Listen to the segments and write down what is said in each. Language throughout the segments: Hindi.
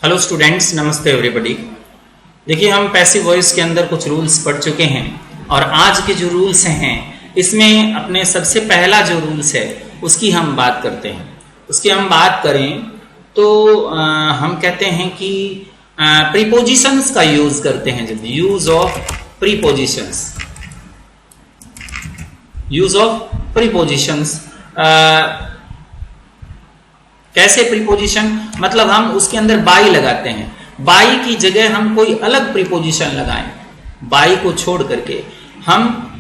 हेलो स्टूडेंट्स, नमस्ते एवरीबॉडी। देखिए, हम पैसिव वॉइस के अंदर कुछ रूल्स पढ़ चुके हैं और आज के जो रूल्स हैं इसमें अपने सबसे पहला जो रूल्स है उसकी हम बात करते हैं। उसकी हम बात करें तो हम कहते हैं कि प्रीपोजिशंस का यूज करते हैं। जब यूज ऑफ प्रीपोजिशंस, कैसे प्रीपोजिशन, मतलब हम उसके अंदर बाई लगाते हैं। बाई की जगह हम कोई अलग प्रीपोजिशन लगाएं, बाई को छोड़ करके हम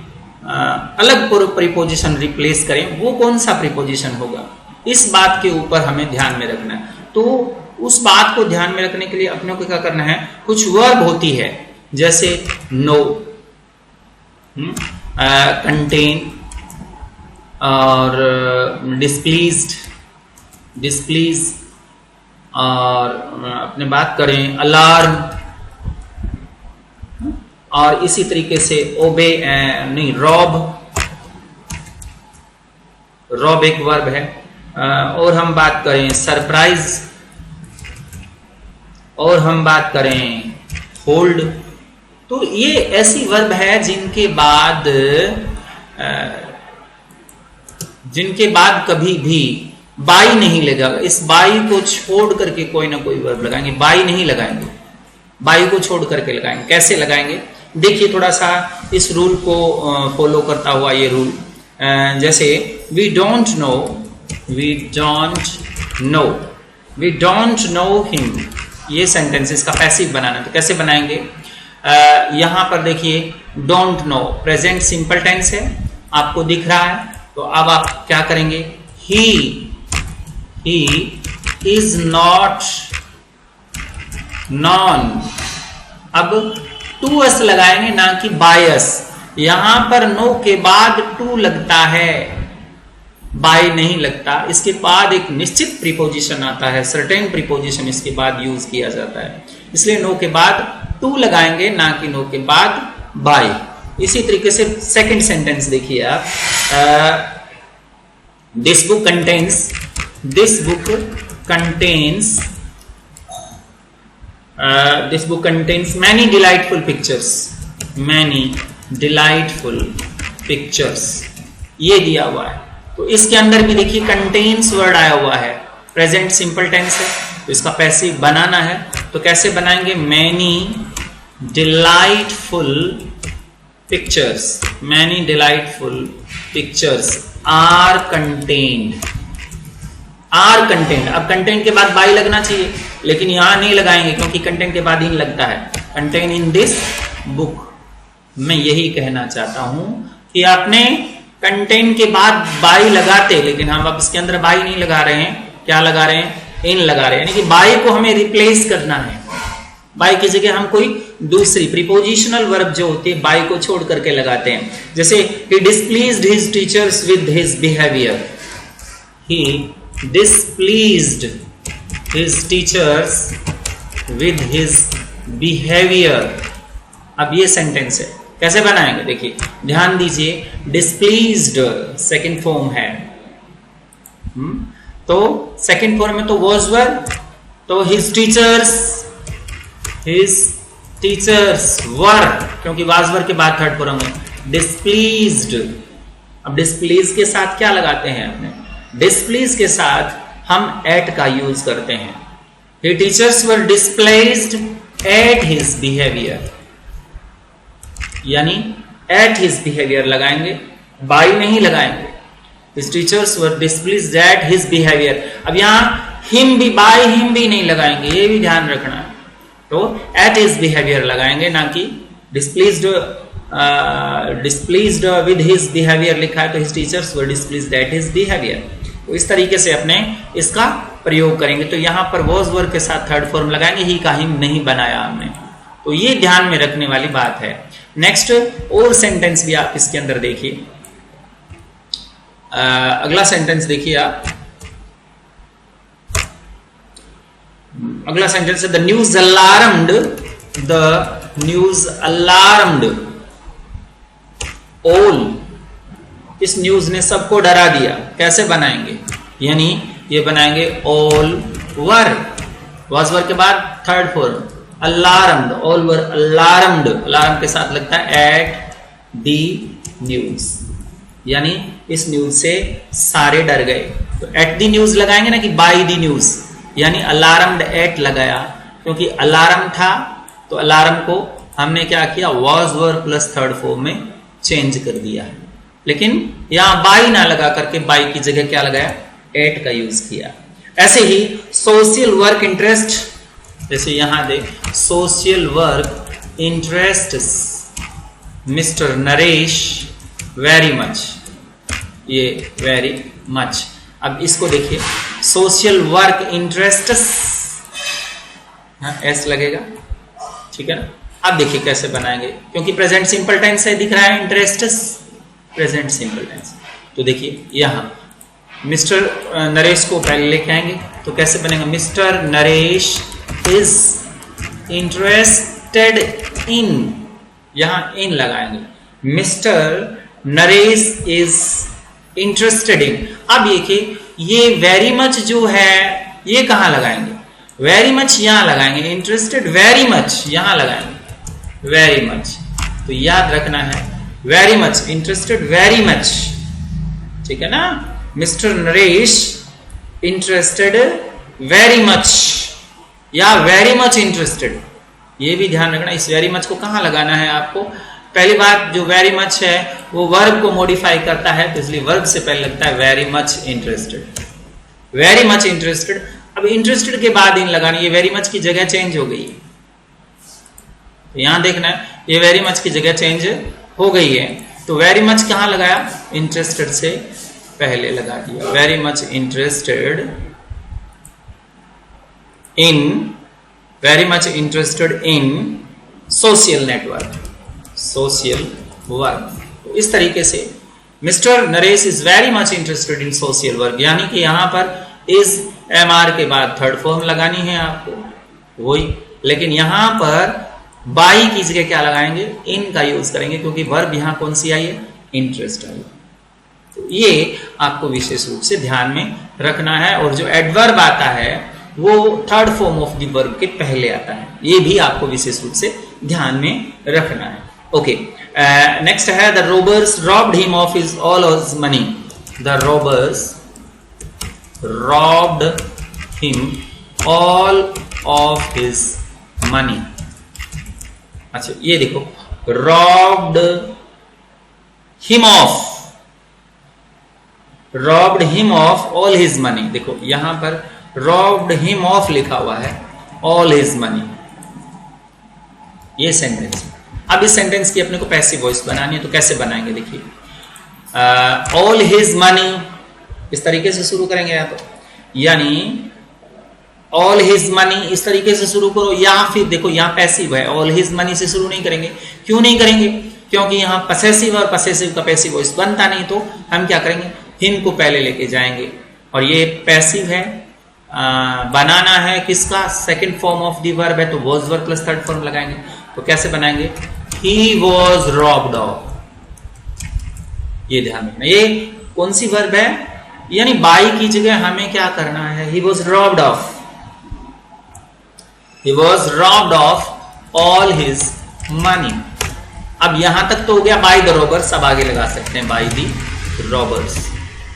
अलग प्रीपोजिशन रिप्लेस करें, वो कौन सा प्रीपोजिशन होगा, इस बात के ऊपर हमें ध्यान में रखना है। तो उस बात को ध्यान में रखने के लिए अपने को क्या करना है, कुछ वर्ब होती है जैसे नो, कंटेन और डिस्प्लीज और अपने बात करें अलार्म, और इसी तरीके से ओबे नहीं रॉब एक वर्ब है। और हम बात करें सरप्राइज, और हम बात करें होल्ड। तो ये ऐसी वर्ब है जिनके बाद कभी भी बाई नहीं लगेगा। इस बाई को छोड़ करके कोई ना कोई वर्ब लगाएंगे, बाई नहीं लगाएंगे, बाई को छोड़ करके लगाएंगे। कैसे लगाएंगे देखिए, थोड़ा सा इस रूल को फॉलो करता हुआ ये रूल, जैसे वी डोंट नो हिम, ये सेंटेंसेस का पैसिव बनाना। तो कैसे बनाएंगे, यहां पर देखिए don't know present simple tense है, आपको दिख रहा है। तो अब आप क्या करेंगे, ही इज नॉट नॉन। अब टू अस लगाएंगे ना कि बायस। यहां पर नो के बाद टू लगता है, बाय नहीं लगता। इसके बाद एक निश्चित प्रीपोजिशन आता है, सर्टेन प्रीपोजिशन इसके बाद यूज किया जाता है, इसलिए नो के बाद टू लगाएंगे ना कि नो के बाद बाय। इसी तरीके से सेकंड सेंटेंस देखिए आप, this book contains many delightful pictures, ये दिया हुआ है। तो इसके अंदर भी देखिए कंटेन्स वर्ड आया हुआ है, प्रेजेंट सिंपल टेंस है, तो इसका पैसिव बनाना है। तो कैसे बनाएंगे, many delightful pictures are contained। अब कंटेंट के बाद बाई लगना चाहिए, लेकिन यहां नहीं लगाएंगे क्योंकि कंटेंट के बाद इन लगता है। कंटेन इन दिस बुक, मैं यही कहना चाहता हूं कि आपने कंटेंट के बाद बाई लगाते, लेकिन हम अब इसके अंदर बाई नहीं लगा रहे हैं, क्या लगा रहे हैं, इन लगा रहे हैं। यानी कि बाई को हमें रिप्लेस करना है। बाई की जगह हम कोई दूसरी प्रीपोजिशनल वर्ब जो होती है बाई को छोड़ करके लगाते हैं। जैसे he displeased his teachers with his behavior, he displeased his teachers with his behavior। अब ये सेंटेंस है, कैसे बनाएंगे देखिए, ध्यान दीजिए। displeased सेकंड फॉर्म है, तो सेकंड फॉर्म में तो was verb, तो his teachers were, क्योंकि was verb के बाद थर्ड फॉर्म है displeased। अब displeased के साथ क्या लगाते हैं अपने, displeased के साथ हम at का यूज करते हैं। His teachers were displeased at his behavior, यानी at his behavior लगाएंगे, by नहीं लगाएंगे। His teachers were displeased at his behavior। अब यहां him भी, by him भी नहीं लगाएंगे, ये भी ध्यान रखना है। तो at his behavior लगाएंगे, ना कि displeased with his behavior लिखा है तो his teachers were displeased at his behavior। तो इस तरीके से अपने इसका प्रयोग करेंगे। तो यहां पर was verb के साथ थर्ड फॉर्म लगाएंगे, ही का ही नहीं बनाया हमने, तो ये ध्यान में रखने वाली बात है। नेक्स्ट और सेंटेंस भी आप इसके अंदर देखिए, अगला सेंटेंस देखिए आप, अगला सेंटेंस है the news alarmed all। इस न्यूज ने सबको डरा दिया। कैसे बनाएंगे, यानी ये बनाएंगे all were, वॉज वर्ब के बाद third form alarmed, all were alarmed, alarm के साथ लगता है एट दी न्यूज, यानी इस न्यूज से सारे डर गए। तो एट दी न्यूज लगाएंगे ना कि बाय दी न्यूज, यानी अलार्म्ड एट लगाया, क्योंकि अलार्म था तो अलार्म को हमने क्या किया, was verb plus third form में चेंज कर दिया। लेकिन यहां बाई ना लगा करके बाई की जगह क्या लगाया, एट का यूज किया। ऐसे ही सोशल वर्क इंटरेस्ट, जैसे यहां they social work interest mister Naresh very much, ये वेरी मच। अब इसको देखिए, सोशल वर्क इंटरेस्ट एस लगेगा, ठीक है ना। अब देखिए कैसे बनाएंगे, क्योंकि प्रेजेंट सिंपल टेंस से दिख रहा है इंटरेस्ट, प्रेजेंट सिंपल टेंस। तो देखिए यहां मिस्टर नरेश को पहले लेके आएंगे, तो कैसे बनेगा, mister Naresh is interested in, यहां इन लगाएंगे, mister Naresh is interested in. अब देखिए ये वेरी मच जो है ये कहां लगाएंगे, वेरी मच यहां लगाएंगे, इंटरेस्टेड वेरी मच यहां लगाएंगे, वेरी मच। तो याद रखना है very much, interested very much, ठीक है ना। Mister Naresh interested very much या वेरी मच इंटरेस्टेड, ये भी ध्यान रखना। इस वेरी मच को कहां लगाना है आपको, पहली बात जो वेरी मच है वो वर्ब को मॉडिफाई करता है, तो इसलिए वर्ब से पहले लगता है very much interested, very much interested. अब इंटरेस्टेड के बाद इन लगानी, ये वेरी मच की जगह चेंज हो गई है, तो यहां देखना है ये वेरी मच की जगह चेंज हो गई है। तो वेरी मच कहां लगाया, इंटरेस्टेड से पहले लगा दिया, very much interested in, very much interested in social network, social work. तो इस तरीके से mister Naresh is very much interested in social work, यानी कि यहां पर इज एमआर के बाद थर्ड फॉर्म लगानी है आपको वही, लेकिन यहां पर बाई की जगह क्या लगाएंगे, इन का यूज करेंगे, क्योंकि वर्ब यहां कौन सी आई है, इंटरेस्ट आई। तो ये आपको विशेष रूप से ध्यान में रखना है। और जो एडवर्ब आता है वो third form of the verb के पहले आता है, ये भी आपको विशेष रूप से ध्यान में रखना है। ओके, नेक्स्ट है the robbers robbed him of his all his money, the robbers robbed him all of his money। अच्छा ये देखो, robbed him of, robbed him of all his money, देखो यहां पर robbed him of लिखा हुआ है, all his money, ये सेंटेंस। अब इस सेंटेंस की अपने को पैसिव वॉइस बनानी है, तो कैसे बनाएंगे देखिए, all his money इस तरीके से शुरू करेंगे, या तो यानी ऑल हिज मनी इस तरीके से शुरू करो, या फिर देखो यहां पैसिव है, ऑल हिज मनी से शुरू नहीं करेंगे। क्यों नहीं करेंगे, क्योंकि यहां पसेसिव और पसेसिव का पैसिव वॉइस बनता नहीं, तो हम क्या करेंगे, हिम को पहले लेके जाएंगे, और ये पैसिव है, बनाना है किसका, second form of the verb है, तो was verb plus third form लगाएंगे। तो कैसे बनाएंगे, ही वॉज रॉब्ड ऑफ, ये ध्यान रखना, ये कौन सी वर्ब है, यानी बाई की जगह हमें क्या करना है, he was robbed of, he was robbed of all his money. अब यहां तक तो हो गया बाय द रॉबर्स, अब आगे लगा सकते हैं बाय द रॉबर्स,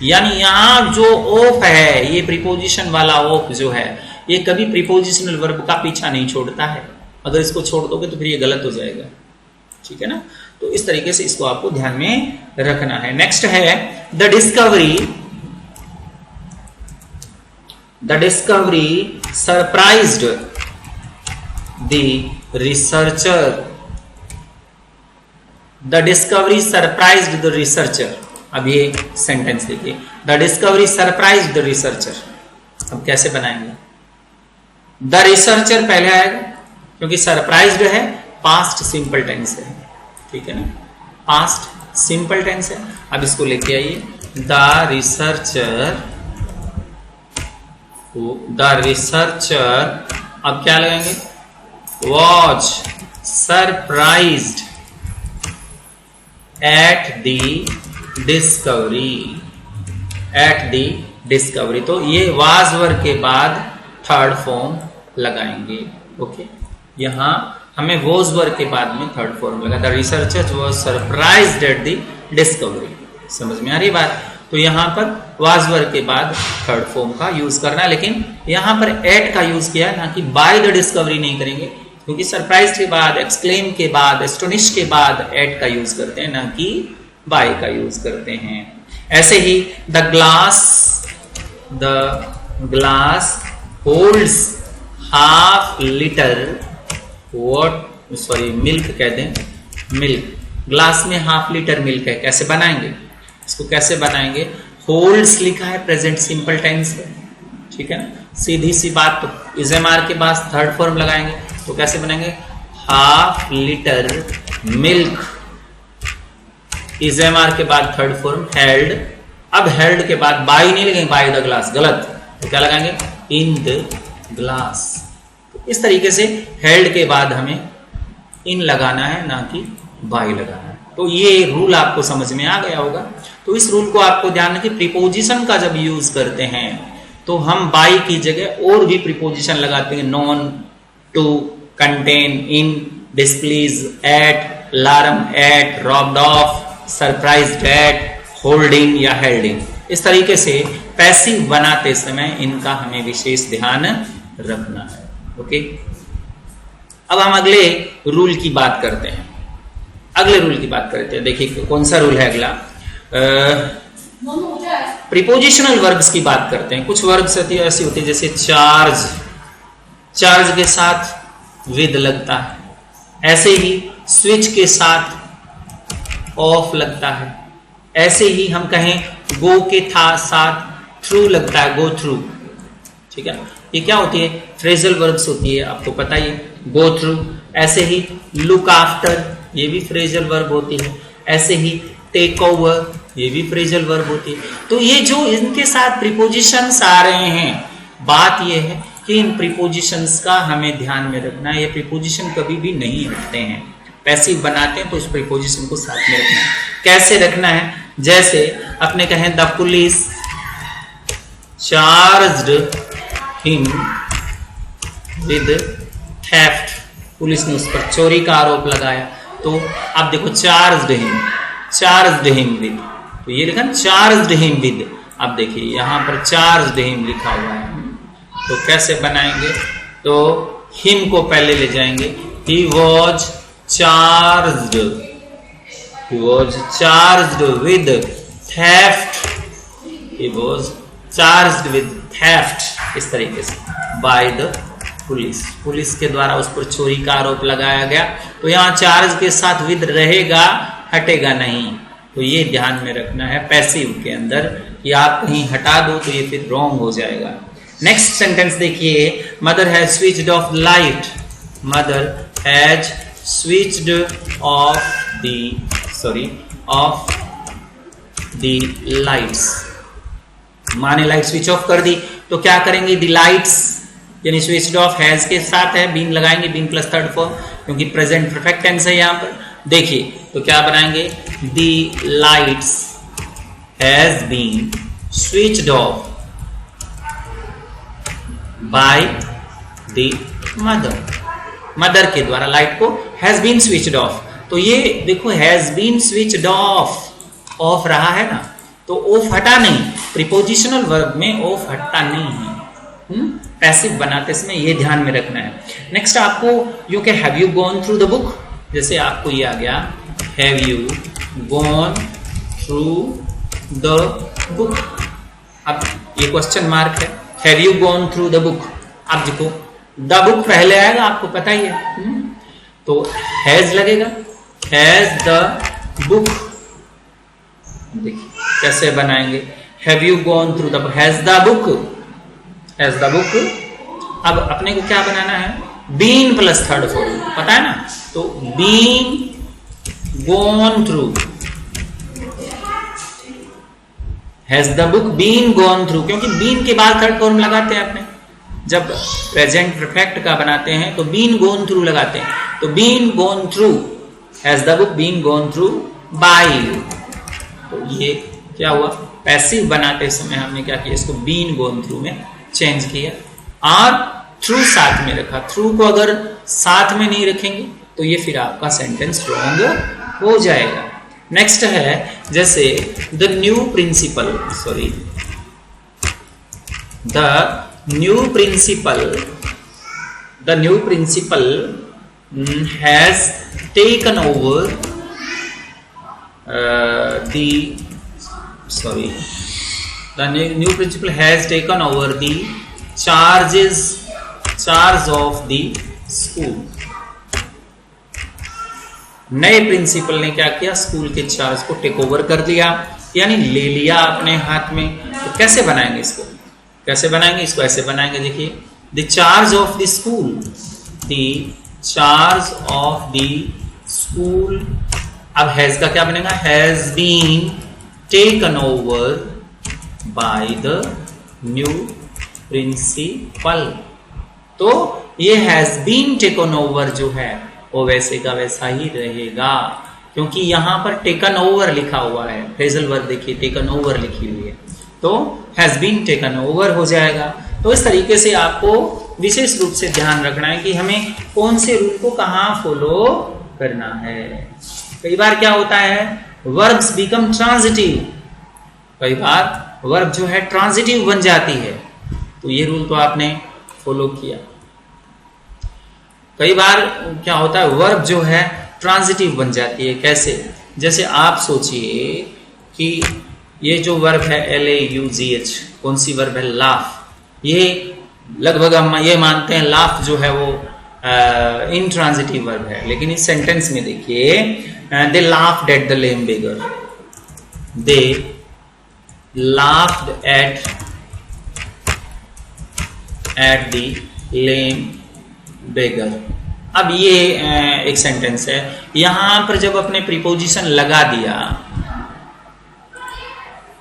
यानी यहां जो ऑफ है, ये प्रीपोजिशन वाला ऑफ जो है, ये कभी प्रीपोजिशनल वर्ब का पीछा नहीं छोड़ता है, अगर इसको छोड़ दोगे तो फिर ये गलत हो जाएगा, ठीक है ना। तो इस तरीके से इसको आपको ध्यान में रखना है। नेक्स्ट है the discovery, The discovery surprised the researcher, the discovery surprised the researcher। अब ये सेंटेंस देखिए, the discovery surprised the researcher। अब कैसे बनाएंगे, the researcher पहले आएगा, क्योंकि सरप्राइज्ड है, पास्ट सिंपल टेंस है, ठीक है ना, पास्ट सिंपल टेंस है। अब इसको लेके आइए, the researcher, द रिसर्चर, अब क्या लगाएंगे, was surprised at the discovery, at the discovery. तो ये वाज वर्ब के बाद थर्ड फॉर्म लगाएंगे। ओके, यहाँ हमें वॉज वर्ब के बाद में थर्ड फॉर्म लगा था, researchers was surprised at the discovery. समझ में आ रही बात? तो यहाँ पर वाज वर्ब के बाद थर्ड फॉर्म का यूज करना, लेकिन यहाँ पर एट का यूज किया, ना कि बाय द डिस्कवरी नहीं करेंगे, क्योंकि सरप्राइज के बाद, एक्सक्लेम के बाद, एस्टोनिश के बाद एट का यूज करते हैं, ना कि बाय का यूज करते हैं। ऐसे ही the glass holds half litre milk कह दें, मिल्क, ग्लास में हाफ लीटर मिल्क है, कैसे बनाएंगे इसको? कैसे बनाएंगे? होल्ड्स लिखा है प्रेजेंट सिंपल टेंस है, ठीक है ना, सीधी सी बात। तो इज़ेमार के बाद थर्ड फॉर्म लगाएंगे, तो कैसे बनाएंगे? हाफ लीटर मिल्क, इज़ेमार के बाद थर्ड फॉर्म हेल्ड। अब हेल्ड के बाद बाई नहीं लगेंगे, बाई द ग्लास, गलत, तो क्या लगाएंगे? In the glass. तो इस तरीके से हेल्ड के बाद हमें इन लगाना है, ना कि बाई लगाना है। तो ये रूल आपको समझ में आ गया होगा। तो इस रूल को आपको ध्यान रखें, प्रीपोजिशन का जब यूज करते हैं तो हम बाई की जगह और भी प्रीपोजिशन लगाते हैं, known, to, content, in, displease, at, alarm at, robbed of, surprised at, holding या हेल्डिंग। इस तरीके से पैसिव बनाते समय इनका हमें विशेष ध्यान रखना है। ओके, अब हम अगले रूल की बात करते हैं। अगले रूल की बात करते हैं, देखिए कौन सा रूल है अगला। प्रीपोजिशनल वर्ब्स की बात करते हैं। कुछ वर्ब्स ऐसी होती है जैसे चार्ज, चार्ज के साथ विद लगता है। ऐसे ही स्विच के साथ ऑफ लगता है। ऐसे ही हम कहें गो के साथ थ्रू लगता है, गो थ्रू, ठीक है। ये क्या होती है? फ्रेजल वर्ब्स होती है, आपको पता ही है, गो थ्रू। ऐसे ही लुक आफ्टर, ये भी फ्रेजल वर्ब होती है। ऐसे ही टेक ओवर, ये भी फ्रेजल वर्ब होती है। तो ये जो इनके साथ प्रीपोजिशंस आ रहे हैं, बात ये है कि इन प्रीपोजिशंस का हमें ध्यान में रखना है। ये प्रीपोजिशन कभी भी नहीं हटते हैं, पैसिव बनाते हैं तो उस प्रीपोजिशन को साथ में रखना है। कैसे रखना है? जैसे अपने कहें the police charged him with theft, police ने उस पर चोरी का आरोप लगाया। तो आप देखो चार्ज्ड हिम विद, तो ये लिखा चार्ज्ड हिम विद। अब देखिए यहां पर चार्ज्ड हिम लिखा हुआ है, तो कैसे बनाएंगे? तो हिम को पहले ले जाएंगे, he was charged with theft, he was charged with theft. इस तरीके से बाय द पुलिस, पुलिस के द्वारा उस पर चोरी का आरोप लगाया गया। तो यहाँ चार्ज के साथ विद रहेगा, हटेगा नहीं। तो ये ध्यान में रखना है पैसिव के अंदर कि आप कहीं हटा दो तो ये फिर रॉन्ग हो जाएगा। नेक्स्ट सेंटेंस देखिए, mother has switched off light, mother has switched off the lights. माँ ने लाइट स्विच ऑफ कर दी, तो क्या करेंगे? द लाइट्स, यानी स्विच्ड ऑफ हैज के साथ है, बीन लगाएंगे, बीन प्लस थर्ड फॉर्म, क्योंकि प्रेजेंट परफेक्ट टेंस है यहाँ पर। देखिए तो क्या बनाएंगे? The lights has been switched off by the mother, mother के द्वारा लाइट को हैज बीन स्विच्ड ऑफ। तो ये देखो हैज बीन स्विच्ड ऑफ रहा है ना, तो ऑफ हटा नहीं, प्रीपोजिशनल वर्ब में ऑफ हटता नहीं है। पैसिव बनाते समय ये ध्यान में रखना है। नेक्स्ट आपको यू के have you gone through the book, जैसे आपको ये आ गया have you gone through the book. अब ये क्वेश्चन मार्क है, have you gone through the book. अब देखो द बुक पहले आएगा, आपको पता ही है, तो हैज लगेगा, हैज द बुक। देखिए कैसे बनाएंगे, have you gone through the book, has the book, has the book. अब अपने को क्या बनाना है? बीन प्लस थर्ड फॉर्म, पता है ना, तो been gone through, has the book been gone through, क्योंकि बीन के बाद थर्ड फॉर्म लगाते हैं अपने, जब प्रेजेंट परफेक्ट का बनाते हैं तो बीन गॉन थ्रू लगाते हैं। तो been gone through, has the book been gone through by you. तो ये क्या हुआ? पैसिव बनाते समय हमने क्या किया? इसको बीन गॉन थ्रू में चेंज किया। और थ्रू साथ में रखा, थ्रू को अगर साथ में नहीं रखेंगे तो ये फिर आपका सेंटेंस रॉन्ग हो जाएगा। नेक्स्ट है जैसे the new principal has taken over the new principal has taken over the charge of the school। नए प्रिंसिपल ने क्या किया, स्कूल के चार्ज को टेक ओवर कर लिया, यानी ले लिया अपने हाथ में। तो कैसे बनाएंगे इसको, ऐसे बनाएंगे, देखिए the charge of the school, अब हैज का क्या बनेगा, has been taken over by the new principal. तो ये हैज बीन टेकन ओवर जो है वो वैसे का वैसा ही रहेगा, क्योंकि यहां पर टेकन ओवर लिखा हुआ है, फ्रेजल वर्ब देखिए टेकन ओवर लिखी हुई है, तो हैज बीन टेकन ओवर हो जाएगा। तो इस तरीके से आपको विशेष रूप से ध्यान रखना है कि हमें कौन से रूल को कहां फॉलो करना है। कई बार क्या होता है, वर्ब्स बिकम ट्रांजिटिव, कई बार वर्ब जो है ट्रांजिटिव बन जाती है, तो ये रूल तो आपने फॉलो किया। कई बार क्या होता है, वर्ब जो है ट्रांजिटिव बन जाती है, कैसे, जैसे आप सोचिए कि ये जो वर्ब है LAUGH, कौन सी वर्ब है, लाफ। ये लगभग हम ये मानते हैं लाफ जो है वो इनट्रांजिटिव वर्ब है, लेकिन इस सेंटेंस में देखिए they laughed at the lame beggar, they laughed at the lame beggar. अब ये एक सेंटेंस है, यहां पर जब अपने प्रीपोजिशन लगा दिया,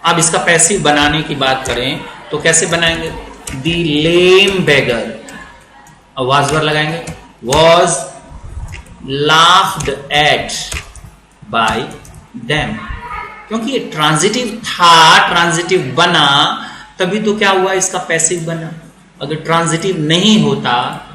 अब इसका पैसिव बनाने की बात करें तो कैसे बनाएंगे, द लेम बेगर, अब वाज वर्ड लगाएंगे, was laughed at by them, क्योंकि ये ट्रांजिटिव था, ट्रांजिटिव बना तभी तो क्या हुआ, इसका पैसिव बना। अगर ट्रांजिटिव नहीं होता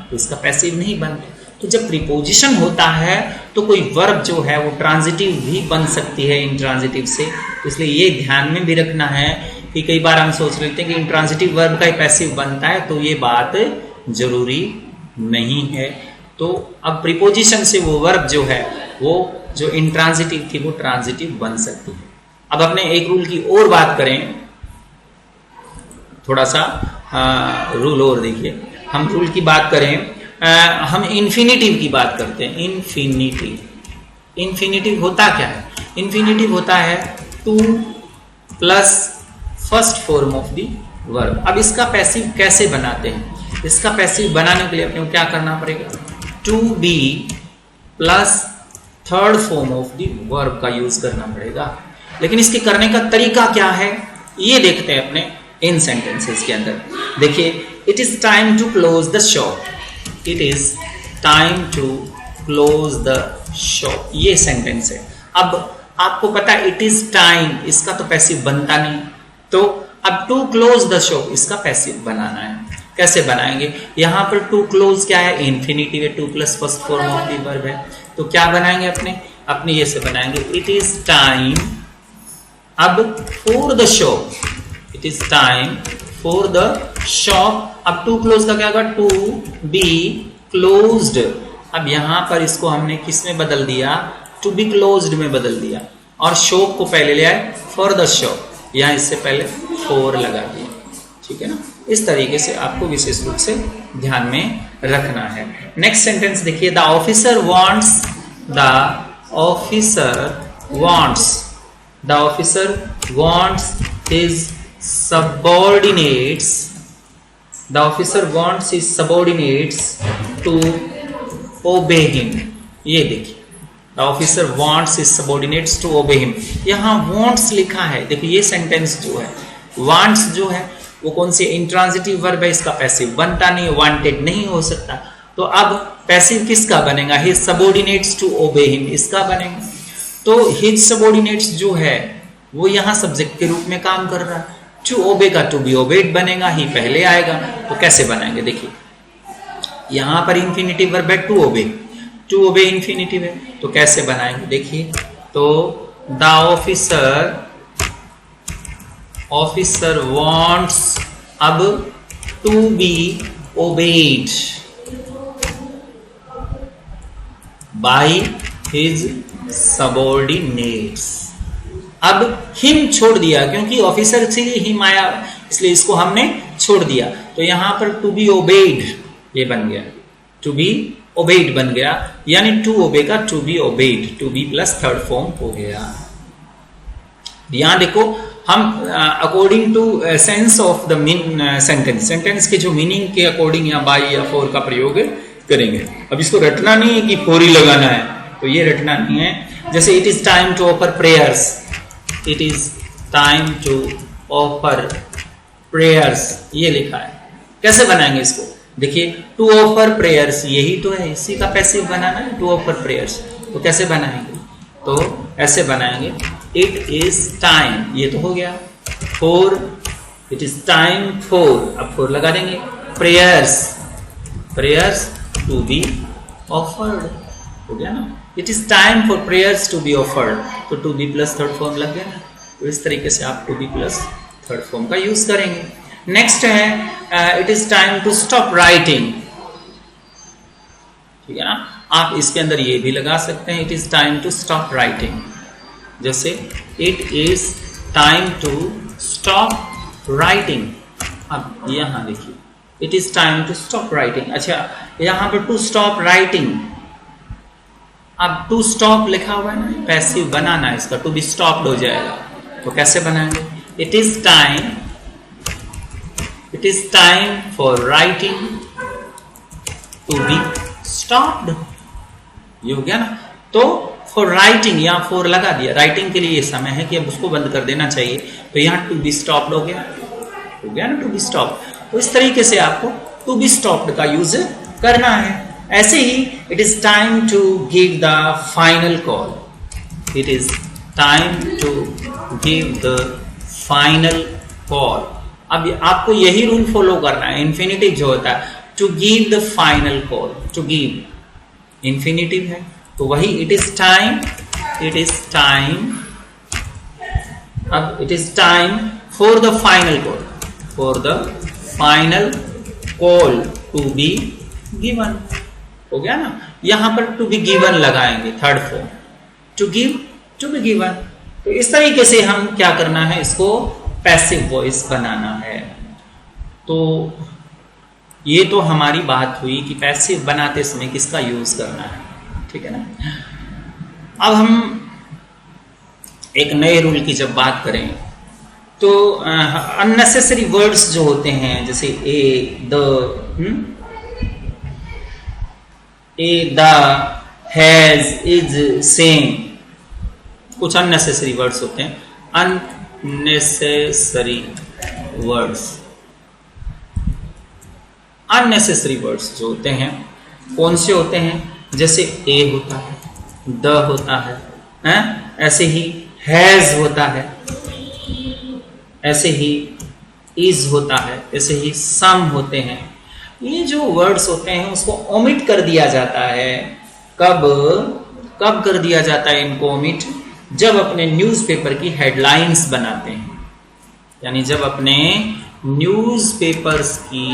तो इसका पैसिव नहीं बनता। तो जब प्रीपोजिशन होता है तो कोई वर्ब जो है वो ट्रांजिटिव भी बन सकती है इंट्रांजिटिव से, इसलिए ये ध्यान में भी रखना है कि कई बार हम सोच लेते हैं कि इंट्रांजिटिव वर्ब का ही पैसिव बनता है, तो ये बात जरूरी नहीं है। तो अब प्रीपोजिशन से वो वर्ब जो है वो जो इंट्रांजिटिव थी वो ट्रांजिटिव बन सकती है। अब अपने एक रूल की और बात करें, थोड़ा सा रूल और देखिए, हम रूल की बात करें, हम इन्फिनिटिव की बात करते हैं। इन्फिनिटिव होता क्या है, इन्फिनिटिव होता है two plus first form of the verb. अब इसका पैसिव कैसे बनाते हैं, इसका पैसिव बनाने के लिए अपने को क्या करना पड़ेगा, to be plus third form of the verb का यूज करना पड़ेगा। लेकिन इसके करने का तरीका क्या है ये देखते हैं अपने इन सेंटेंसेस के अंदर। देखिए, it is time to close the shop, it is time to close the shop, ये सेंटेंस है। अब आपको पता है इट इज टाइम, इसका तो पैसिव बनता नहीं, तो अब टू क्लोज द शॉप इसका पैसिव बनाना है। कैसे बनाएंगे, यहां पर टू क्लोज क्या है, इन्फिनिटिव है, two plus first form of the verb है, तो क्या बनाएंगे अपने ये से बनाएंगे, इट इज टाइम अब for the shop, it is time for the shop. अब टू क्लोज का क्या होगा, टू बी क्लोज्ड। अब यहां पर इसको हमने किस में बदल दिया, टू बी क्लोज्ड में बदल दिया, और शॉप को पहले ले आए फॉर द शॉप, यहां इससे पहले फॉर लगा दिया। ठीक है ना, इस तरीके से आपको विशेष रूप से ध्यान में रखना है। नेक्स्ट सेंटेंस देखिए, the officer wants, the officer wants his subordinates, the officer wants his subordinates to obey him। ये देखिए, the officer wants his subordinates to obey him, यहाँ wants लिखा है। देखिए ये सेंटेंस जो है, wants जो है वो कौन सी इंट्रांजिटिव वर्ब है, इसका पैसिव बनता नहीं, वांटेड नहीं हो सकता। तो अब पैसिव किसका बनेगा, his subordinates to obey him इसका बनेगा। तो his subordinates जो है वो यहाँ सब्जेक्ट के रूप में काम कर रहा है, टू ओबे का टू बी ओबेड बनेगा, ही पहले आएगा। तो कैसे बनाएंगे देखिए, यहां पर इंफिनिटिव वर्ब है to obey, to obey infinitive है, तो कैसे बनाएंगे देखिए। तो द ऑफिसर वांट्स अब to be obeyed by his subordinates. अब हिम छोड़ दिया क्योंकि ऑफिसर से हिम आया, इसलिए इसको हमने छोड़ दिया। तो यहां पर टू बी ओबेड ये बन गया, टू बी ओबेड बन गया, यानी टू ओबे का to be obeyed, to be plus third form हो गया। यहां देखो हम according to sense of the sentence, sentence के जो मीनिंग के अकॉर्डिंग या बाय या फॉर का प्रयोग करेंगे। अब इसको रटना नहीं है कि फॉर ही लगाना है, तो ये रटना नहीं है। जैसे it is time to offer prayers, it is time to offer prayers, ये लिखा है। कैसे बनाएंगे इसको देखिए, टू ऑफर प्रेयर्स यही तो है, इसी का पैसिव बनाना है, टू ऑफर प्रेयर्स। तो कैसे बनाएंगे, तो ऐसे बनाएंगे, इट इज टाइम, ये तो हो गया, for, it is time for, अब फॉर लगा देंगे, prayers, prayers to be offered, हो गया ना। It is time for prayers to be offered, तो to be plus third form लग गया ना। तो इस तरीके से आप to be plus third form का यूज करेंगे। नेक्स्ट है it is time to stop writing, ठीक है ना। आप इसके अंदर ये भी लगा सकते हैं, it is time to stop writing. जैसे it is time to stop writing, अब यहां देखिए, it is time to stop writing. अच्छा, यहां पर टू स्टॉप राइटिंग, अब टू स्टॉप लिखा हुआ है ना, पैसिव बनाना है इसका, टू बी स्टॉप्ड हो जाएगा। तो कैसे बनाएंगे, it is time for writing to be stopped, ये हो गया ना। तो फॉर राइटिंग यहाँ फॉर लगा दिया, राइटिंग के लिए ये समय है कि अब उसको बंद कर देना चाहिए, तो यहाँ टू बी स्टॉप्ड हो गया ना, टू बी स्टॉप। तो इस तरीके से आपको टू बी स्टॉप्ड का यूज करना है। ऐसे ही it is time to give the final call, it is time to give the final call. अब आपको यही रूल फॉलो करना है, इन्फिनिटिव जो होता है, to give the final call, to give infinitive है, तो वही इट इज टाइम, अब it is time for the final call, for the final call to be given, हो गया ना। यहां पर टू बी गिवन लगाएंगे third form, to give, to be given. तो इस तरीके से हम क्या करना है, इसको पैसिव वॉइस बनाना है। तो ये तो हमारी बात हुई कि पैसिव बनाते समय किसका यूज करना है, ठीक है ना। अब हम एक नए रूल की जब बात करें तो अननेसेसरी वर्ड्स जो होते हैं, जैसे ए द, हैज, इज, सेम, कुछ अननेसेसरी वर्ड्स होते हैं। अननेसेसरी वर्ड्स जो होते हैं कौन से होते हैं, जैसे ए होता है, द होता है, ऐसे ही हैज होता है, ऐसे ही इज होता है, ऐसे ही सम होते हैं। ये जो वर्ड्स होते हैं उसको ओमिट कर दिया जाता है। कब कर दिया जाता है इनको ओमिट, जब अपने न्यूज़पेपर की हेडलाइंस बनाते हैं, यानी जब अपने न्यूज़पेपर्स की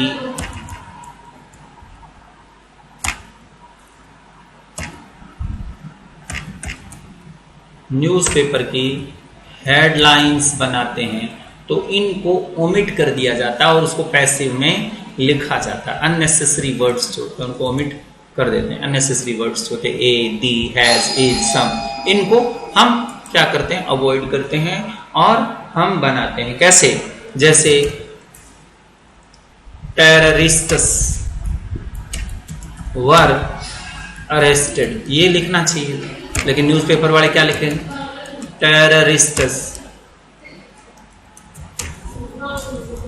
हेडलाइंस बनाते हैं तो इनको ओमिट कर दिया जाता है और उसको पैसिव में लिखा जाता है। अननेसेसरी वर्ड्स जो होते हैं उनको ओमिट कर देते हैं। अननेसेसरी वर्ड्स जो होते हैं ए, दी, हैज, इज, सम, इनको हम क्या करते हैं, अवॉइड करते हैं और हम बनाते हैं। कैसे, जैसे टेररिस्ट्स वर अरेस्टेड, ये लिखना चाहिए, लेकिन न्यूज़पेपर वाले क्या लिखे, टेररिस्ट्स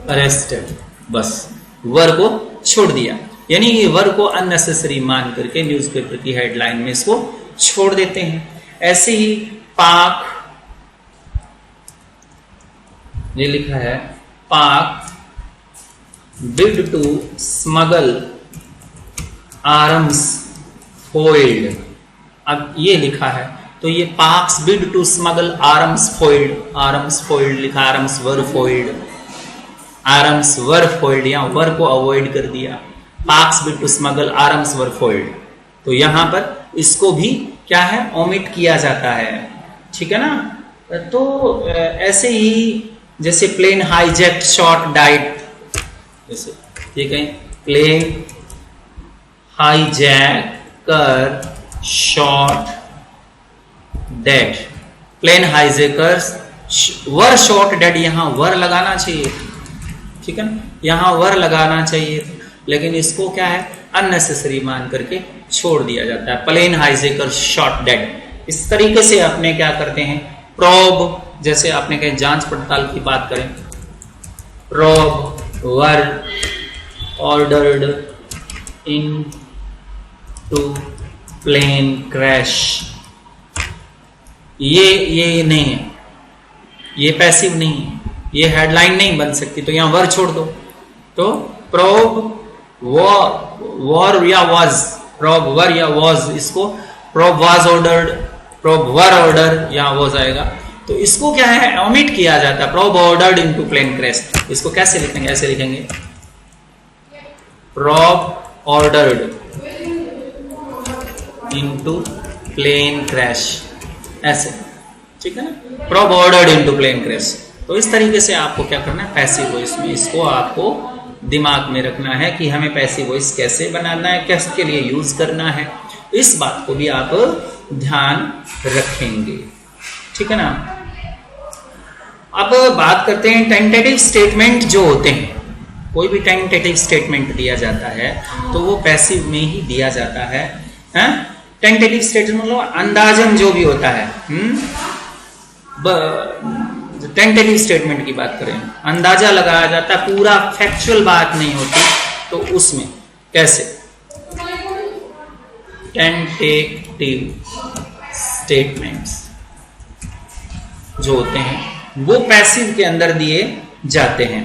अरेस्टेड, बस वर को छोड़ दिया, यानी ये वर को अननेसेसरी मान करके न्यूज़पेपर की हेडलाइन में इसको छोड़ देते हैं। ऐसे ही पाक, ये लिखा है Pak bid to smuggle arms foiled. अब ये लिखा है तो ये Pak's bid to smuggle arms foiled लिखा, arms were foiled, arms were foiled, यहां वर को अवॉइड कर दिया, Pak's bid to smuggle arms were foiled. तो यहां पर इसको भी क्या है, ओमिट किया जाता है, ठीक है ना। तो ऐसे ही जैसे प्लेन हाईजैक्ट शॉट डाइट, जैसे ठीक है, प्लेन हाईजैक कर शॉट डेड, प्लेन हाईजैकर्स वर शॉट डेड, यहां वर लगाना चाहिए, ठीक है ना, यहां वर लगाना चाहिए, लेकिन इसको क्या है अननेसेसरी मान करके छोड़ दिया जाता है, प्लेन हाईजैकर शॉट डेड। इस तरीके से अपने क्या करते हैं, प्रोब, जैसे आपने कहीं जांच पड़ताल की बात करें, probe were ordered in to plane crash, ये नहीं है, ये पैसिव नहीं है, ये हेडलाइन नहीं बन सकती, तो यहां वर छोड़ दो। तो प्रोब वॉर या वाज, प्रोब वर या वाज, इसको probe was ordered, probe were order, यहां वाज आएगा, तो इसको क्या है ओमिट किया जाता है, probe ordered into plane crash. इसको कैसे लिखेंगे, ऐसे लिखेंगे, probe ordered into plane crash, ऐसे, ठीक है ना, probe ordered into plane crash. तो इस तरीके से आपको क्या करना है, पैसिव वॉइस में इसको आपको दिमाग में रखना है कि हमें पैसिव वॉइस कैसे बनाना है, किसके लिए यूज करना है, इस बात को भी आप ध्यान रखेंगे, ठीक है ना। अब बात करते हैं टेंटेटिव स्टेटमेंट जो होते हैं, कोई भी टेंटेटिव स्टेटमेंट दिया जाता है तो वो पैसिव में ही दिया जाता है। टेंटेटिव स्टेटमेंट मतलब अंदाजन जो भी होता है, टेंटेटिव स्टेटमेंट की बात करें, अंदाजा लगाया जाता है, पूरा फैक्चुअल बात नहीं होती, तो उसमें कैसे टेंटेटिव स्टेटमेंट्स जो होते हैं वो पैसिव के अंदर दिए जाते हैं।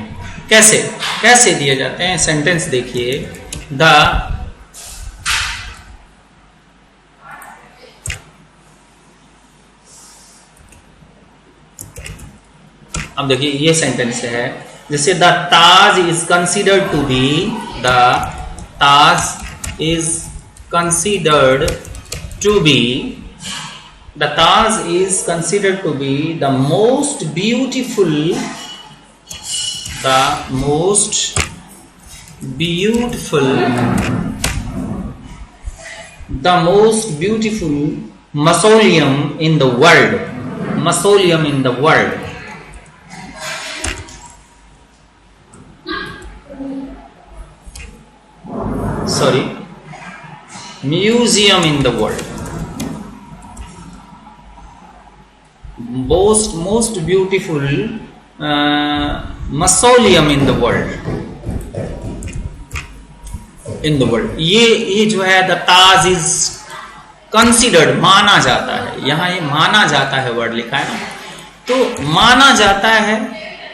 कैसे कैसे दिए जाते हैं, सेंटेंस देखिए, अब देखिए ये सेंटेंस है, जैसे the Taj is considered to be, the Taj is considered to be, the Taj is considered to be the most beautiful, the most beautiful, the most beautiful mausoleum in the world, mausoleum in the world, sorry, museum in the world, most beautiful mausoleum in the world, in the world। ये जो है द ताज इज कंसिडर्ड, माना जाता है, यहां ये माना जाता है वर्ड लिखा है ना, तो माना जाता है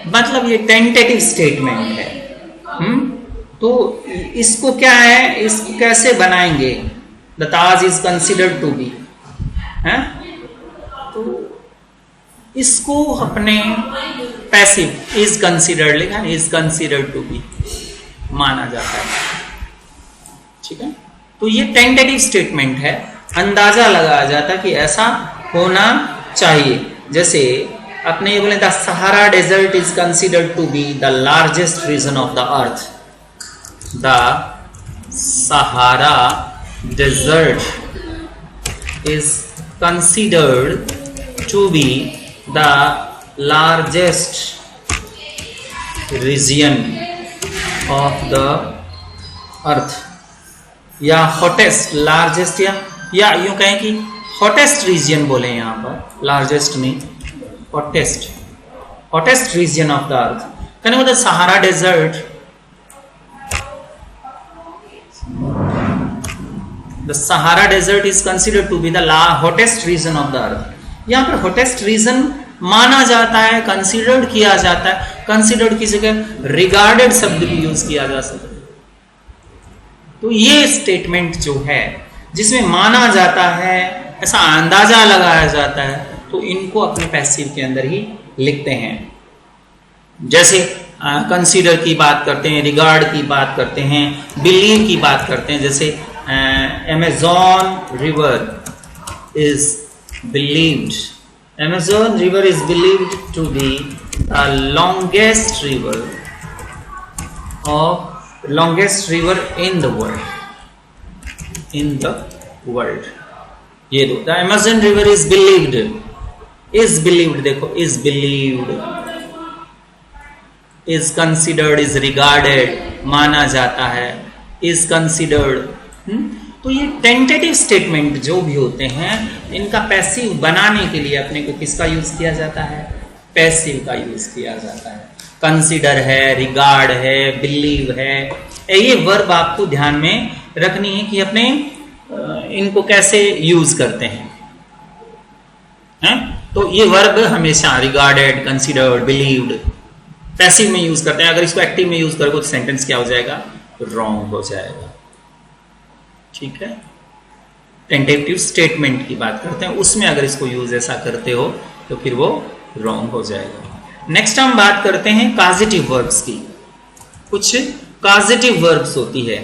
मतलब ये टेंटेटिव स्टेटमेंट है। तो इसको क्या है, इसको कैसे बनाएंगे, the Taj is considered to be है, तो इसको अपने पैसिव इज कंसिडर्ड लिखा है, इज कंसिडर्ड टू बी, माना जाता है, ठीक है। तो ये टेंटेटिव स्टेटमेंट है, अंदाजा लगाया जाता है कि ऐसा होना चाहिए। जैसे अपने ये बोले the Sahara desert is considered to be the largest region of the earth, the Sahara Desert is considered to be the largest region of the earth, या hottest, largest, या यूं कहें कि hottest region बोले यहां पर, largest नहीं, hottest region of the earth। कहने को the Sahara Desert, the Sahara Desert is considered to be the hottest region of the earth। यहाँ पर hottest region माना जाता है, कंसिडर्ड किया जाता है, कंसिडर्ड की जगह रिगार्डेड शब्द भी यूज किया जा सकता है, तो ये स्टेटमेंट जो है जिसमें माना जाता है, ऐसा अंदाजा लगाया जाता है, तो इनको अपने पैसिव के अंदर ही लिखते हैं। जैसे कंसीडर की बात करते हैं, रिगार्ड की बात करते हैं, बिलीव की बात करते हैं। जैसे Amazon river is believed, Amazon river is believed to be the longest river in the world, ये दो, the Amazon river is believed, देखो is believed, is considered, is regarded, माना जाता है, इज कंसिडर्ड। तो ये टेंटेटिव स्टेटमेंट जो भी होते हैं, इनका पैसिव बनाने के लिए अपने को किसका यूज किया जाता है? पैसिव का यूज किया जाता है। कंसिडर है, रिगार्ड है, बिलीव है, ये वर्ब आपको ध्यान में रखनी है कि अपने इनको कैसे यूज करते हैं। तो ये वर्ब हमेशा रिगार्डेड, कंसिडर्ड, बिलीव्ड पैसिव में यूज करते हैं। अगर इसको एक्टिव में यूज करोगे तो सेंटेंस क्या हो जाएगा? रॉन्ग हो जाएगा। ठीक है, टेंटेटिव स्टेटमेंट की बात करते हैं, उसमें अगर इसको यूज ऐसा करते हो तो फिर वो रॉन्ग हो जाएगा। नेक्स्ट हम बात करते हैं काजेटिव वर्ब्स की। कुछ काजेटिव वर्ब्स होती है,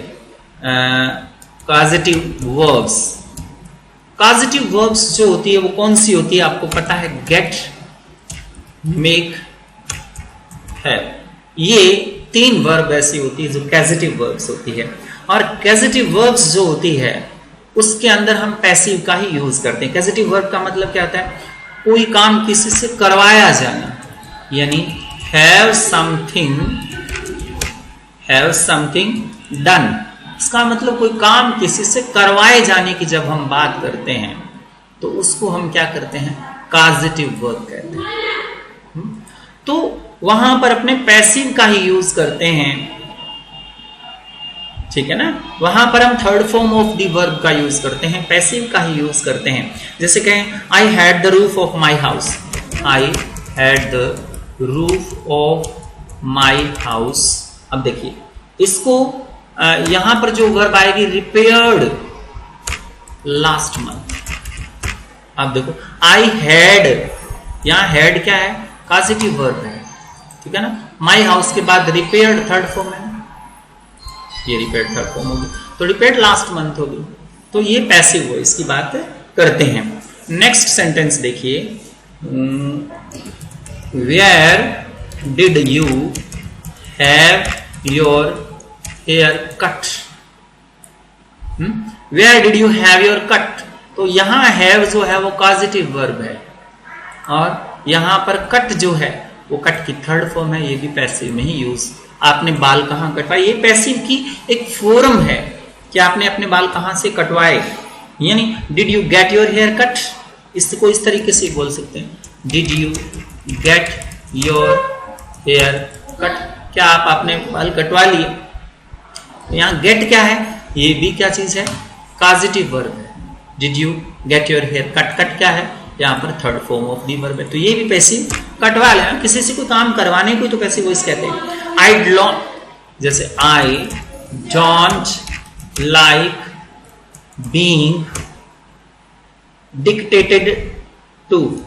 काजेटिव वर्ब्स जो होती है वो कौन सी होती है? आपको पता है, गेट, मेक, हैव, ये 3 वर्ब ऐसी होती है जो कैजेटिव वर्ब्स होती है। और कैजेटिव वर्ब्स जो होती है उसके अंदर हम पैसिव का ही यूज करते हैं। कैजेटिव वर्ब का मतलब क्या होता है? कोई काम किसी से करवाया जाना, यानी हैव समथिंग डन। इसका मतलब कोई काम किसी से करवाए जाने की जब हम बात करते हैं तो उसको हम क्या करते हैं? काजेटिव वर्ब कहते हैं। तो वहां पर अपने पैसिव का ही यूज करते हैं, ठीक है ना। वहां पर हम third form of the verb का यूज करते हैं, पैसिव का ही यूज करते हैं। जैसे कहें I had the roof of my house, I had the roof of my house. अब देखिए इसको यहां पर जो वर्ब आएगी रिपेयर्ड लास्ट मंथ। अब देखो आई हैड, यहां हैड क्या है? काजेटिव वर्ब है, ठीक है ना। माई हाउस के बाद रिपेयर्ड थर्ड फॉर्म है, ये रिपेयर्ड थर्ड फॉर्म होगी, तो रिपेयर्ड लास्ट मंथ होगी। तो ये पैसिव वॉइस की बात करते हैं। नेक्स्ट सेंटेंस देखिए, where did you have your hair cut? Where did you have your cut? तो यहां हैव जो है वो पॉजिटिव वर्ब है, और यहां पर कट जो है वो कट की थर्ड फॉर्म है, ये भी पैसिव में ही यूज। आपने बाल कहां कटवाए, ये पैसिव की एक फॉर्म है कि आपने अपने बाल कहां से कटवाए। यानी did you get your hair cut, इसको इस तरीके से बोल सकते हैं, did you get your hair cut, क्या आप आपने बाल कटवा लिए। यहाँ गेट क्या है, ये भी क्या चीज है, पॉजिटिव वर्ब है। Did you get your hair cut, cut क्या है, यहाँ पर third form of the verb है, तो ये भी पैसिव कटवा लेना, किसी से कोई काम करवाने को तो पैसिव वॉइस कहते हैं। आई डोंट, जैसे I don't like being dictated to,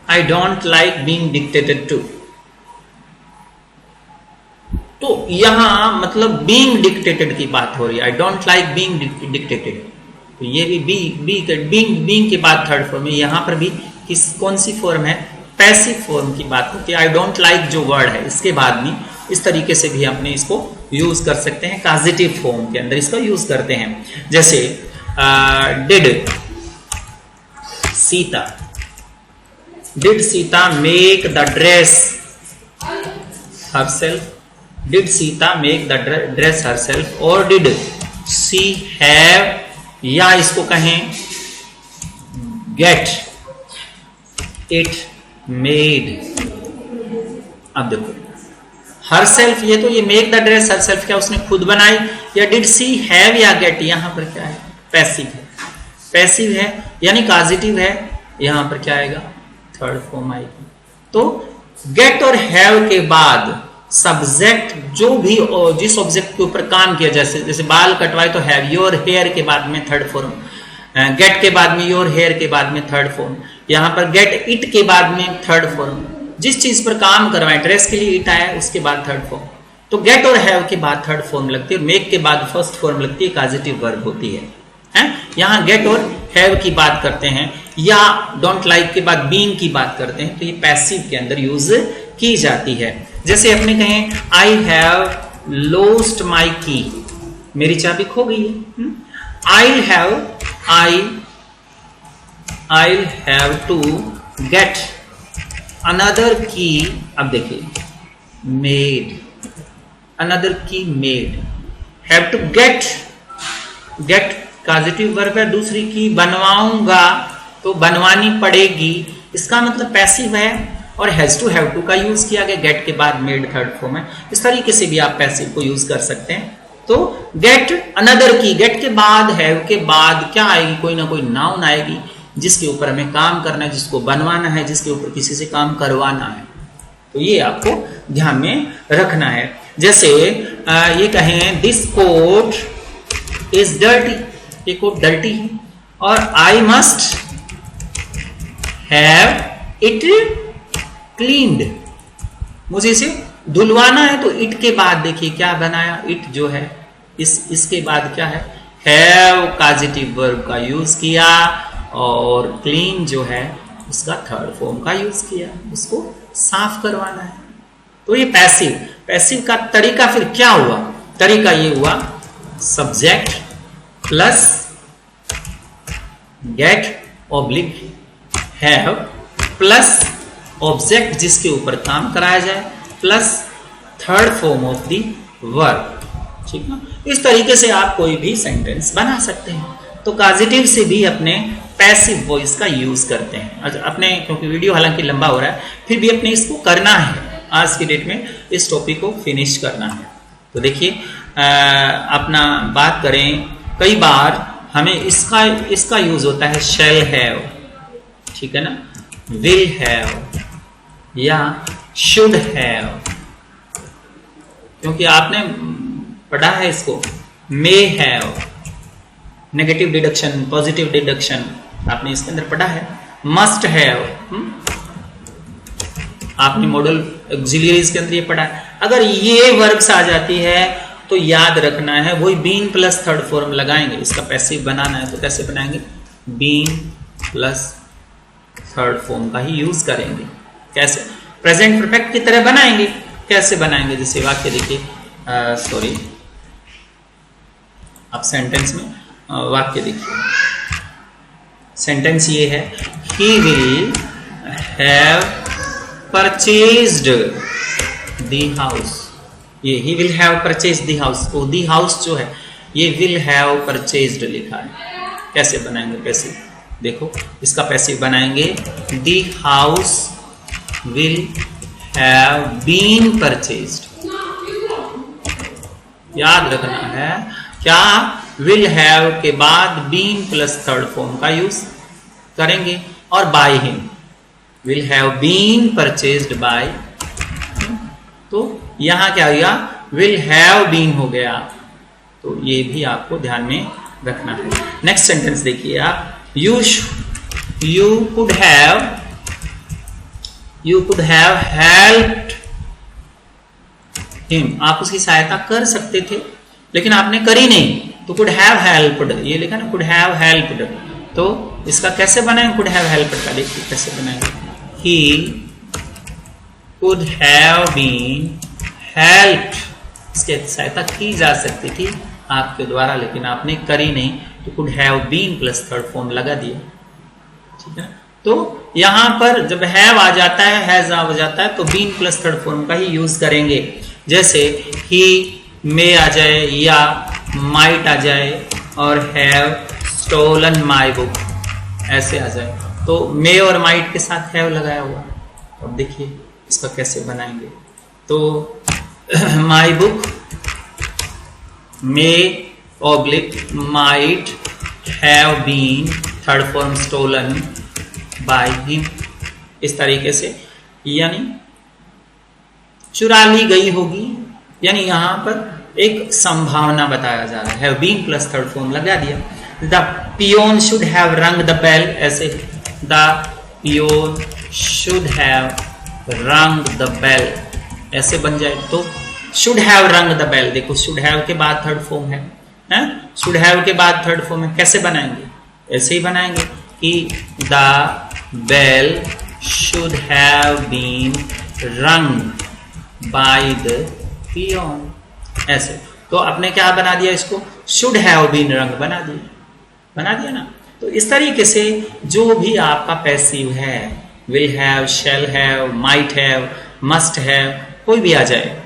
I don't like being dictated to. तो यहां मतलब बीइंग डिक्टेटेड की बात हो रही है, आई डोंट लाइक बीइंग डिक्टेटेड, तो ये भी बीइंग के बाद थर्ड फॉर्म है। यहां पर भी कौन सी फॉर्म है, पैसिव फॉर्म की बात होती है। आई डोंट लाइक जो वर्ड है इसके बाद में इस तरीके से भी अपने इसको यूज कर सकते हैं, पॉजिटिव फॉर्म के अंदर इसको यूज करते हैं। जैसे did Sita make the dress herself, did Sita make the dress herself, और डिड सी हैव, या इसको कहें गेट इट मेड। अब देखो हरसेल्फ, ये तो ये मेक द ड्रेस हरसेल्फ क्या उसने खुद बनाई, या डिड सी हैव या गेट, यहां पर क्या है, पैसिव है, पैसिव है यानी पॉजिटिव है, यहां पर क्या आएगा, थर्ड फॉर्म आएगी। तो गेट और हैव के बाद सब्जेक्ट जो भी जिस ऑब्जेक्ट के ऊपर काम किया, जैसे बाल कटवाए तो हैव, योर हेयर के बाद में थर्ड फॉर्म, गेट के बाद में योर हेयर के बाद में थर्ड फॉर्म, यहाँ पर गेट इट के बाद में थर्ड फॉर्म, जिस चीज पर काम करवाए, ड्रेस के लिए इट आया उसके बाद थर्ड फॉर्म, तो गेट और हैव के बाद थर्ड फॉर्म लगती है, मेक के बाद फर्स्ट फॉर्म लगती है, कॉजेटिव वर्ब होती है। यहाँ गेट और हैव की बात करते हैं या डोंट लाइक के बाद बीइंग की बात करते हैं, तो ये पैसिव के अंदर यूज की जाती है। जैसे अपने कहें आई हैव लोस्ट माई की, मेरी चाबी खो गई है। I have to get another key, अब देखिए made, another key made, have to get positive verb है, दूसरी की बनवाऊंगा तो बनवानी पड़ेगी, इसका मतलब पैसिव है, और हैज टू हैव टू का यूज किया गया, गेट के बाद मेड थर्ड फॉर्म है। इस तरीके से भी आप पैसिव को यूज कर सकते हैं। तो गेट अनदर की, गेट के बाद हैव के बाद क्या आएगी, कोई ना कोई नाउन आएगी जिसके ऊपर हमें काम करना है, जिसको बनवाना है, जिसके ऊपर किसी से काम करवाना है। तो ये आपको ध्यान में रखना है। जैसे ये कहें दिस कोट इज डर्टी, ये कोट डर्टी है, और I must have it cleaned, मुझे इसे धुलवाना है, तो इट के बाद देखिए क्या बनाया, इट जो है इसके बाद क्या है, हैव पॉजिटिव वर्ब का यूज किया, और क्लीन जो है उसका थर्ड फॉर्म का यूज किया, उसको साफ करवाना है। तो ये पैसिव का तरीका फिर क्या हुआ, तरीका ये हुआ subject plus get oblique have plus object जिसके ऊपर काम कराया जाए plus third form of the verb. ठीक है, इस तरीके से आप कोई भी सेंटेंस बना सकते हैं। तो पॉजिटिव से भी अपने पैसिव वॉइस का यूज करते हैं। अपने, क्योंकि वीडियो हालांकि लंबा हो रहा है, फिर भी अपने इसको करना है, आज की डेट में इस टॉपिक को फिनिश करना है। तो देखिए अपना बात करें, कई बार हमें इसका यूज होता है शैल हैव, ठीक है ना, विल हैव या शुड हैव, क्योंकि आपने पढ़ा है इसको, may have, negative deduction positive deduction आपने इसके अंदर पढ़ा है, मस्ट हैव, आपने मॉडल ऑक्सिलरीज के अंदर ये पढ़ा है। अगर ये वर्ब्स आ जाती है तो याद रखना है वही बीन प्लस थर्ड फॉर्म लगाएंगे। इसका पैसिव बनाना है तो कैसे बनाएंगे, बीन प्लस थर्ड फॉर्म का ही यूज करेंगे। कैसे, प्रेजेंट परफेक्ट की तरह बनाएंगे। कैसे बनाएंगे, जैसे वाक्य देखिए, सॉरी आप सेंटेंस में वाक्य देखिए, सेंटेंस ये है, he will have purchased the house, ये he will have purchased the house, तो द हाउस जो है ये विल हैव परचेज्ड लिखा है। कैसे बनाएंगे पैसिव, देखो इसका पैसिव बनाएंगे, the house will have been purchased. याद रखना है क्या, विल हैव के बाद बीन प्लस थर्ड फॉर्म का यूज करेंगे, और by him, will have been purchased by, तो यहां क्या हुआ, विल हैव बीन हो गया। तो ये भी आपको ध्यान में रखना है। नेक्स्ट सेंटेंस देखिए आप, you could have helped him, आप उसकी सहायता कर सकते थे लेकिन आपने करी नहीं, तो could have helped, ये लिखा ना could have helped, तो इसका कैसे बनाएंगे, could have helped का देखिए कैसे बनाएंगे, he could have been helped, इसकी सहायता की जा सकती थी आपके द्वारा लेकिन आपने करी नहीं, तो could have been plus third form लगा दिया। ठीक है, तो यहां पर जब हैव आ जाता है, हैज आ जाता है, तो बीन प्लस थर्ड फॉर्म का ही यूज करेंगे। जैसे ही मे आ जाए या माइट आ जाए और हैव स्टोलन माई बुक ऐसे आ जाए, तो मे और माइट के साथ हैव लगाया हुआ। अब देखिए इसका कैसे बनाएंगे, तो my book may oblique might have been third form stolen by him, इस तरीके से, यानी चुरा ली गई होगी, यानी यहां पर एक संभावना बताया जा रहा है। Have been plus third form लगा दिया। The peon should have rung the bell, ऐसे the peon should have rung the bell ऐसे बन जाए तो should have rung the bell, देखो शुड हैव के बाद थर्ड फॉर्म है, शुड हैव के बाद थर्ड फॉर्म है, कैसे बनाएंगे? ऐसे ही बनाएंगे कि the bell should have been rung by the peon, ऐसे। तो आपने क्या बना दिया इसको? शुड हैव बीन रंग बना दिया ना। तो इस तरीके से जो भी आपका पैसिव है, will have, shall have, might have, must have, कोई भी आ जाए,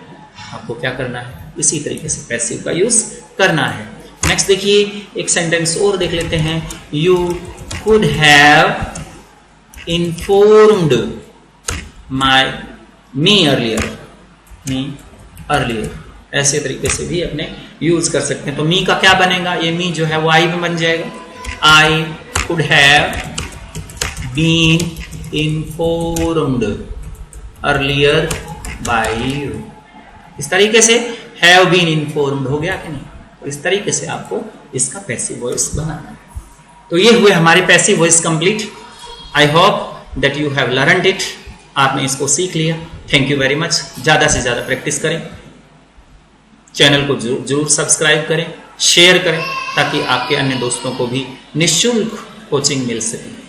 आपको क्या करना है? इसी तरीके से पैसिव का यूज करना है। नेक्स्ट देखिए एक सेंटेंस और देख लेते हैं। You could have informed me earlier, ऐसे तरीके से भी अपने यूज कर सकते हैं। तो मी का क्या बनेगा? ये मी जो है वो आई में बन जाएगा। I could have been informed earlier by you. इस तरीके से हैव बीन इन्फॉर्म्ड हो गया कि नहीं? तो इस तरीके से आपको इसका पैसिव वॉइस बनाना है। तो ये हुए हमारे passive voice complete. I hope that you have learned it, आपने इसको सीख लिया। Thank you very much. ज्यादा से ज्यादा प्रैक्टिस करें, चैनल को जरूर सब्सक्राइब करें, शेयर करें, ताकि आपके अन्य दोस्तों को भी निःशुल्क कोचिंग मिल सके।